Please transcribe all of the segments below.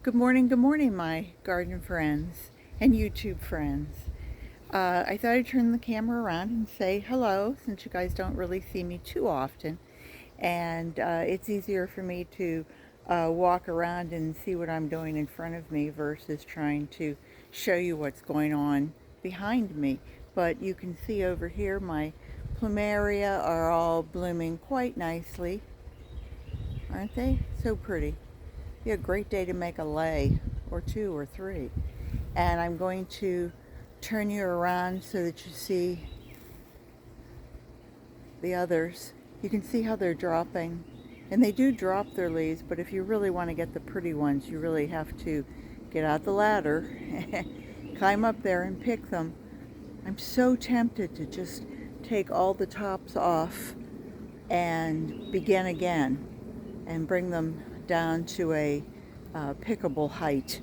Good morning, my garden friends and YouTube friends. I thought I'd turn the camera around and say hello since you guys don't really see me too often. And it's easier for me to walk around and see what I'm doing in front of me versus trying to show you what's going on behind me. But you can see over here my plumeria are all blooming quite nicely. Aren't they? So pretty. Be a great day to make a lei, or two or three. And I'm going to turn you around so that you see the others. You can see how they're dropping. And they do drop their leaves, but if you really want to get the pretty ones, you really have to get out the ladder, climb up there and pick them. I'm so tempted to just take all the tops off and begin again and bring them down to a pickable height.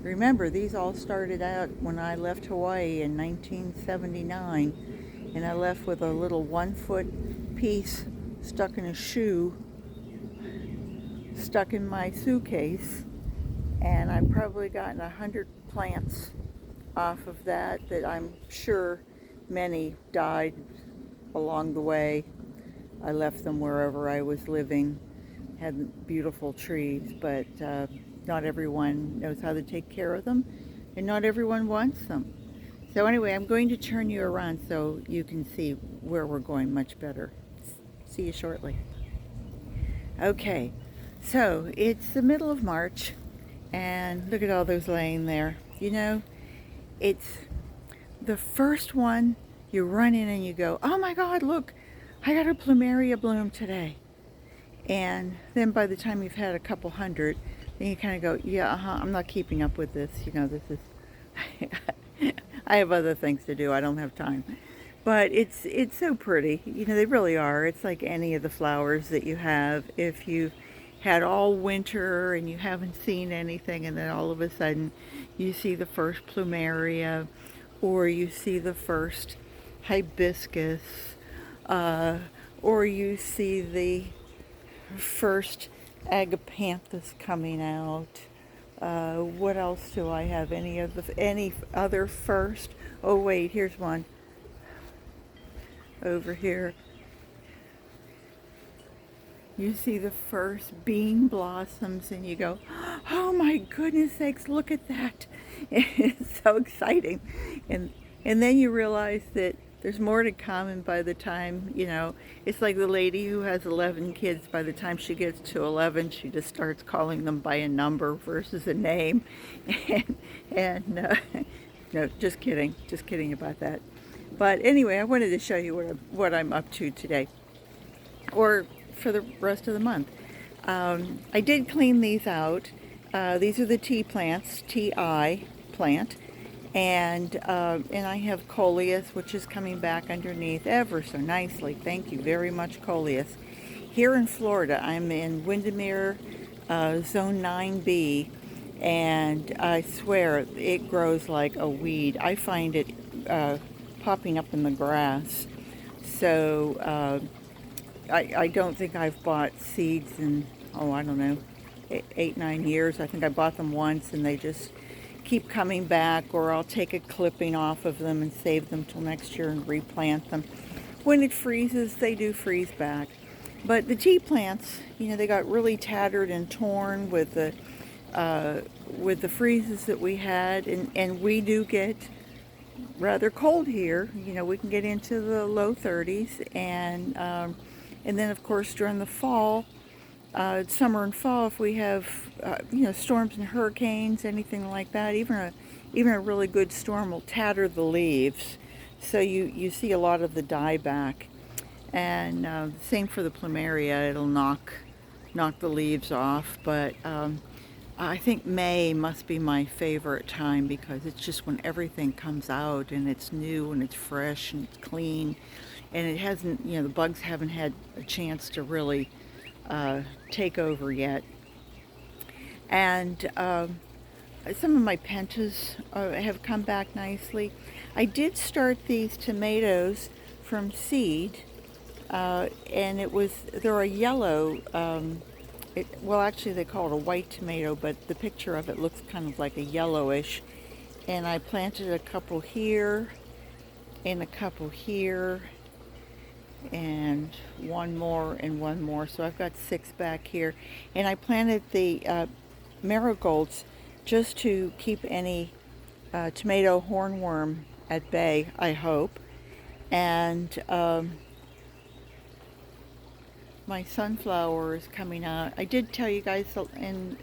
Remember, these all started out when I left Hawaii in 1979, and I left with a little 1-foot piece stuck in a shoe, stuck in my suitcase, and I've probably gotten 100 plants off of that I'm sure many died along the way. I left them wherever I was living. Had beautiful trees, but not everyone knows how to take care of them, and not everyone wants them. So anyway, I'm going to turn you around so you can see where we're going much better. See you shortly. Okay, so it's the middle of March, and look at all those laying there. You know, it's the first one you run in and you go, oh my God, look, I got a plumeria bloom today. And then by the time you've had a couple hundred, then you kind of go, yeah, I'm not keeping up with this. You know, this is, I have other things to do. I don't have time. But it's so pretty. You know, they really are. It's like any of the flowers that you have. If you've had all winter and you haven't seen anything, and then all of a sudden you see the first plumeria, or you see the first hibiscus, or you see the first agapanthus coming out. What else do I have? Any other first? Oh wait, here's one over here. You see the first bean blossoms and you go, oh my goodness sakes, look at that. It's so exciting. And then you realize that there's more to come, and by the time, you know, it's like the lady who has 11 kids. By the time she gets to 11, she just starts calling them by a number versus a name. And no, just kidding about that. But anyway, I wanted to show you what I'm up to today, or for the rest of the month. I did clean these out. These are the tea plants, TI plant. And I have coleus, which is coming back underneath ever so nicely. Thank you very much, coleus. Here in Florida, I'm in Windermere, Zone 9B, and I swear it grows like a weed. I find it popping up in the grass. So I don't think I've bought seeds in, I don't know, 8-9 years. I think I bought them once, and they just keep coming back, or I'll take a clipping off of them and save them till next year and replant them. When it freezes, they do freeze back. But the tea plants, you know, they got really tattered and torn with the freezes that we had, and we do get rather cold here. You know, we can get into the low 30s, and then of course during the fall, summer and fall, if we have storms and hurricanes, anything like that, even a really good storm will tatter the leaves, so you see a lot of the dieback. And same for the plumeria, it'll knock the leaves off. But I think May must be my favorite time, because it's just when everything comes out and it's new and it's fresh and it's clean, and it hasn't, the bugs haven't had a chance to really take over yet. And some of my pentas have come back nicely. I did start these tomatoes from seed, and they're a yellow Well, actually they call it a white tomato, but the picture of it looks kind of like a yellowish. And I planted a couple here and a couple here and one more and one more. So I've got 6 back here. And I planted the marigolds just to keep any tomato hornworm at bay, I hope. And my sunflower is coming out. I did tell you guys in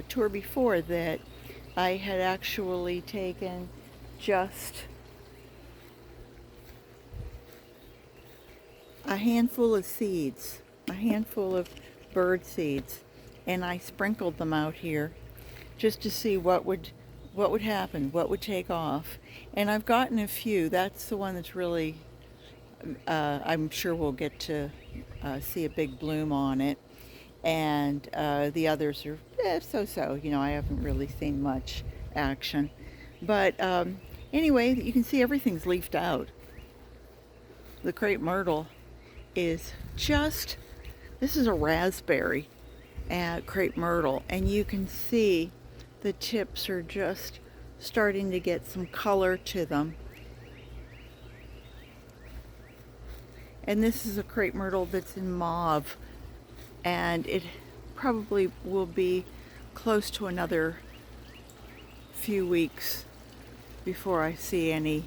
tour before that I had actually taken just a handful of seeds, a handful of bird seeds, and I sprinkled them out here just to see what would happen, what would take off. And I've gotten a few. That's the one that's really I'm sure we'll get to see a big bloom on it. And the others are so-so. You know, I haven't really seen much action. But anyway, you can see everything's leafed out. The crepe myrtle is just, this is a raspberry crepe myrtle. And you can see the tips are just starting to get some color to them. And this is a crepe myrtle that's in mauve, and it probably will be close to another few weeks before I see any.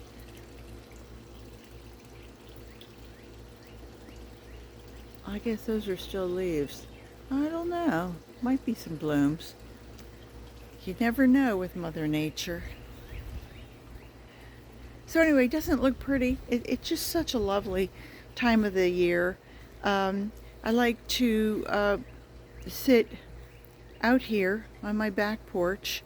I guess those are still leaves. I don't know. Might be some blooms. You never know with Mother Nature. So anyway, it doesn't look pretty. It's just such a lovely time of the year. I like to sit out here on my back porch,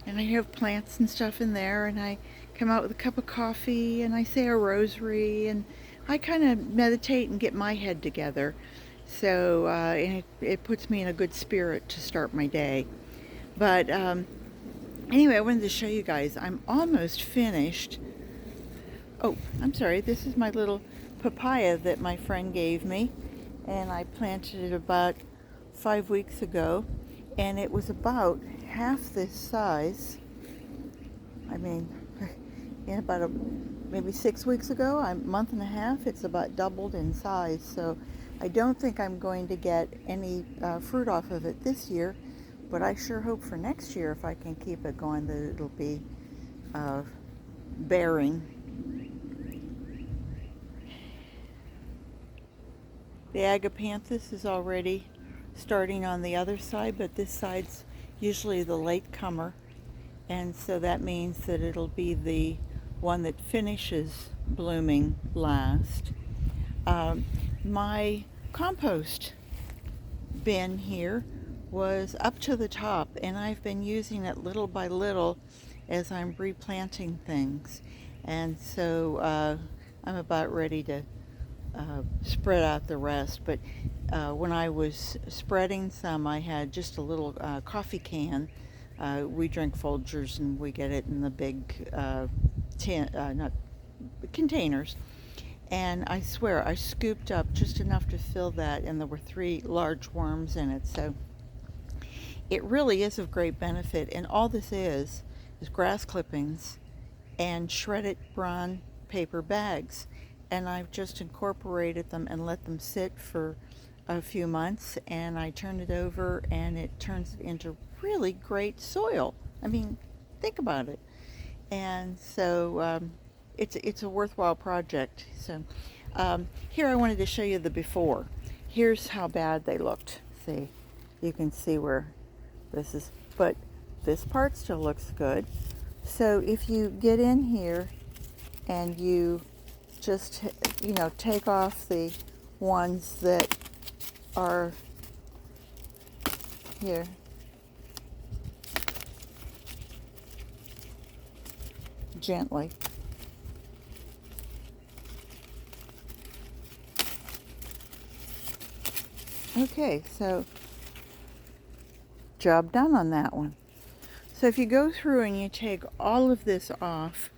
and I have plants and stuff in there, and I come out with a cup of coffee and I say a rosary, and I kind of meditate and get my head together. So and it puts me in a good spirit to start my day. But anyway, I wanted to show you guys I'm almost finished. Oh, I'm sorry, this is my little papaya that my friend gave me, and I planted it about 5 weeks ago, and it was about half this size. I mean, in about maybe 6 weeks ago, a month and a half, it's about doubled in size. So I don't think I'm going to get any fruit off of it this year, but I sure hope for next year, if I can keep it going, that it'll be bearing. The agapanthus is already starting on the other side, but this side's usually the late comer, and so that means that it'll be the one that finishes blooming last. My compost bin here was up to the top, and I've been using it little by little as I'm replanting things, and so I'm about ready to spread out the rest. But when I was spreading some, I had just a little coffee can. We drink Folgers, and we get it in the big not containers. And I swear I scooped up just enough to fill that, and there were 3 large worms in it. So it really is of great benefit. And all this is grass clippings and shredded brown paper bags. And I've just incorporated them and let them sit for a few months, and I turn it over and it turns into really great soil. I mean, think about it. And so it's a worthwhile project. So here I wanted to show you the before. Here's how bad they looked. See, you can see where this is, but this part still looks good. So if you get in here and you just, take off the ones that are here. Gently. Okay, so job done on that one. So if you go through and you take all of this off,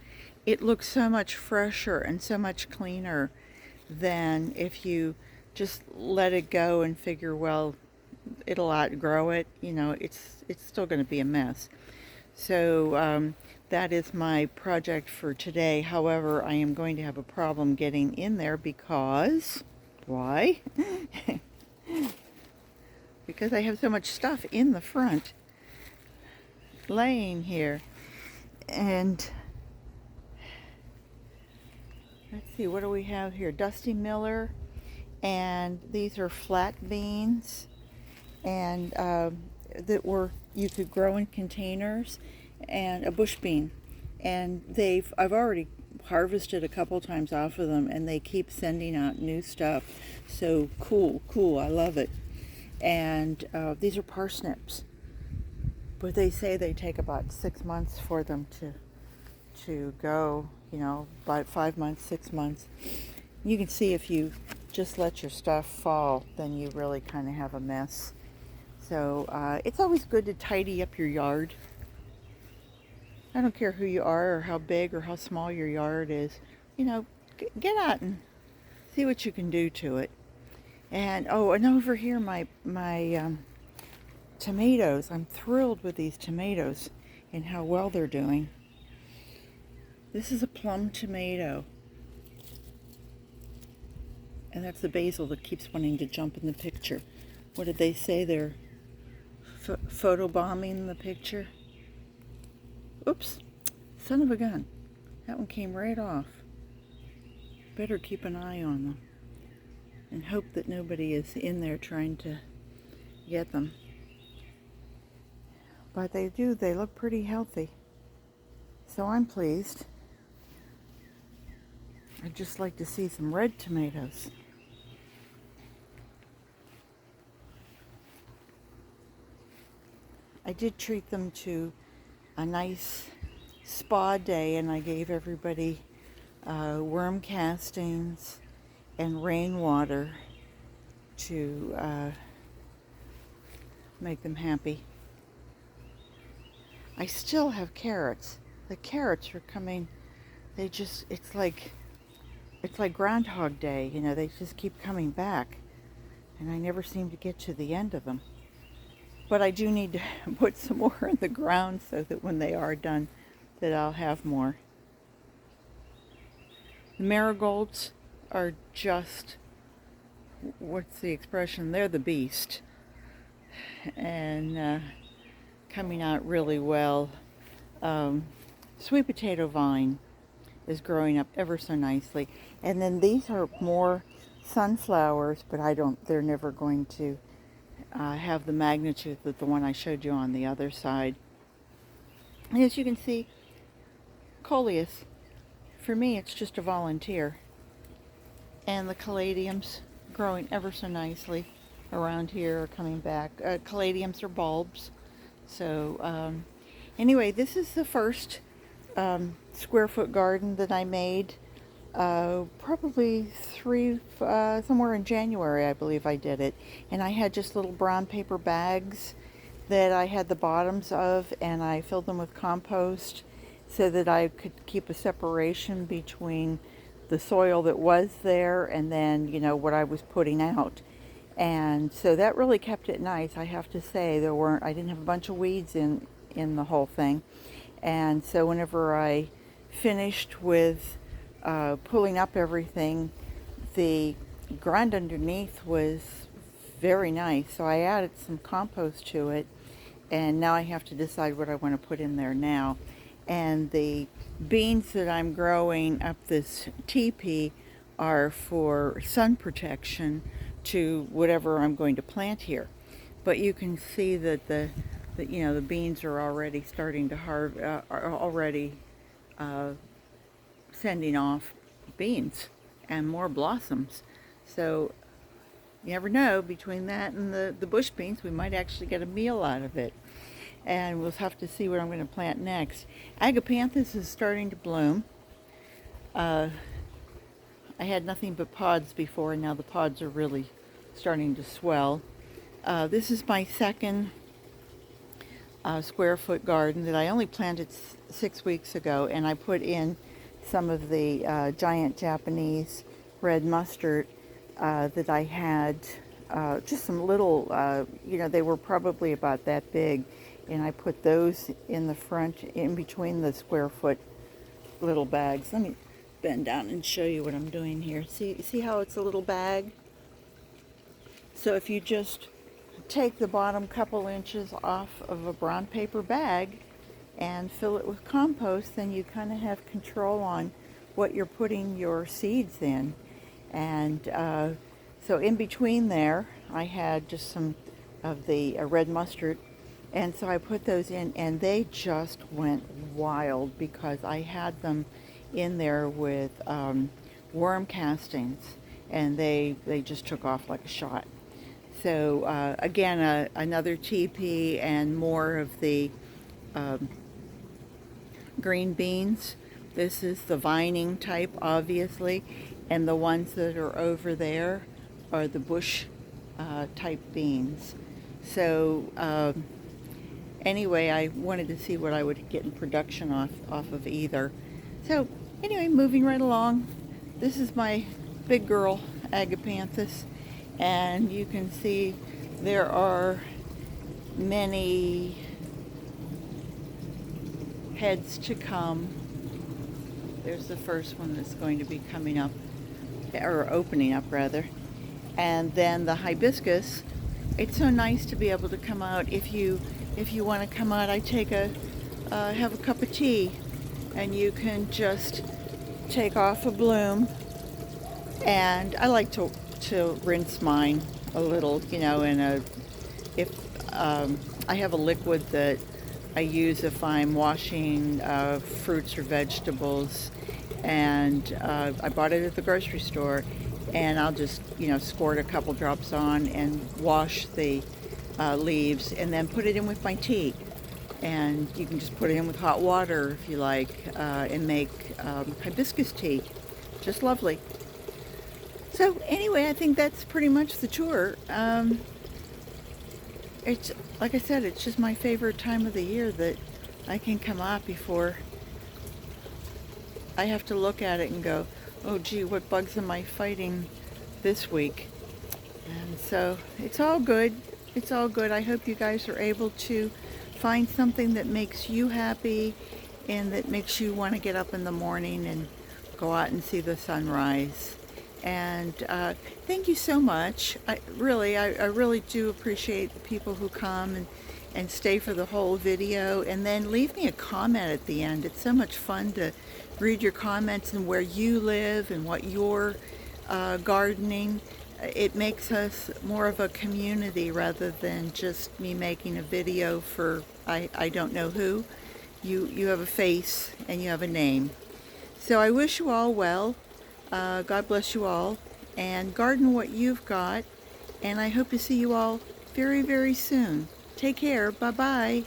it looks so much fresher and so much cleaner than if you just let it go and figure, well, it'll outgrow it. You know, it's still going to be a mess. So that is my project for today. However, I am going to have a problem getting in there because, why? Because I have so much stuff in the front laying here. And let's see, what do we have here? Dusty Miller, and these are flat beans, and that were you could grow in containers, and a bush bean, and I've already harvested a couple times off of them, and they keep sending out new stuff. So cool, I love it. And these are parsnips, but they say they take about 6 months for them to go, you know, about 5 months, 6 months. You can see if you just let your stuff fall, then you really kind of have a mess. So it's always good to tidy up your yard. I don't care who you are or how big or how small your yard is. You know, get out and see what you can do to it. And and over here my tomatoes. I'm thrilled with these tomatoes and how well they're doing. This is a plum tomato. And that's the basil that keeps wanting to jump in the picture. What did they say? They're photobombing the picture. Oops, son of a gun. That one came right off. Better keep an eye on them and hope that nobody is in there trying to get them. But they look pretty healthy. So I'm pleased. I'd just like to see some red tomatoes. I did treat them to a nice spa day, and I gave everybody worm castings and rainwater to make them happy. I still have carrots. The carrots are coming. It's like Groundhog Day, you know, they just keep coming back, and I never seem to get to the end of them. But I do need to put some more in the ground so that when they are done, that I'll have more. The marigolds are just, what's the expression? They're the beast. And coming out really well. Sweet potato vine is growing up ever so nicely. And then these are more sunflowers, but they're never going to have the magnitude that the one I showed you on the other side. And as you can see, coleus, for me, it's just a volunteer. And the caladiums growing ever so nicely around here are coming back. Caladiums are bulbs. So anyway, this is the first square foot garden that I made. Probably somewhere in January, I believe I did it. And I had just little brown paper bags that I had the bottoms of, and I filled them with compost so that I could keep a separation between the soil that was there and then, you know, what I was putting out. And so that really kept it nice. I have to say, I didn't have a bunch of weeds in the whole thing. And so whenever I finished with pulling up everything, the ground underneath was very nice. So I added some compost to it, and now I have to decide what I want to put in there now. And the beans that I'm growing up this teepee are for sun protection to whatever I'm going to plant here. But you can see that the beans are already starting to sending off beans and more blossoms. So you never know, between that and the bush beans, we might actually get a meal out of it. And we'll have to see what I'm going to plant next. Agapanthus is starting to bloom. I had nothing but pods before, and now the pods are really starting to swell. This is my second square foot garden that I only planted 6 weeks ago, and I put in some of the giant Japanese red mustard that I had just some little, they were probably about that big, and I put those in the front, in between the square foot little bags. Let me bend down and show you what I'm doing here. See how it's a little bag? So if you just take the bottom couple inches off of a brown paper bag and fill it with compost, then you kind of have control on what you're putting your seeds in. And so in between there, I had just some of the red mustard, and so I put those in, and they just went wild because I had them in there with worm castings, and they just took off like a shot. So again, another TP and more of the green beans. This is the vining type, obviously, and the ones that are over there are the bush type beans. So anyway, I wanted to see what I would get in production off of either. So anyway, moving right along. This is my big girl, Agapanthus, and you can see there are many heads to come. There's the first one that's going to be coming up, or opening up rather. And then the hibiscus, it's so nice to be able to come out. If you want to come out, I have a cup of tea, and you can just take off a bloom. And I like to rinse mine a little, if I have a liquid that I use if I'm washing fruits or vegetables, and I bought it at the grocery store, and I'll just squirt a couple drops on and wash the leaves, and then put it in with my tea. And you can just put it in with hot water if you like, and make hibiscus tea. Just lovely. So anyway, I think that's pretty much the tour. It's, like I said, it's just my favorite time of the year that I can come out before I have to look at it and go, oh gee, what bugs am I fighting this week? And so it's all good. It's all good. I hope you guys are able to find something that makes you happy and that makes you want to get up in the morning and go out and see the sunrise. And thank you so much. I really do appreciate the people who come and stay for the whole video, and then leave me a comment at the end. It's so much fun to read your comments and where you live and what you're gardening. It makes us more of a community rather than just me making a video for I don't know who. You have a face and you have a name. So I wish you all well. God bless you all, and garden what you've got, and I hope to see you all very, very soon. Take care. Bye-bye.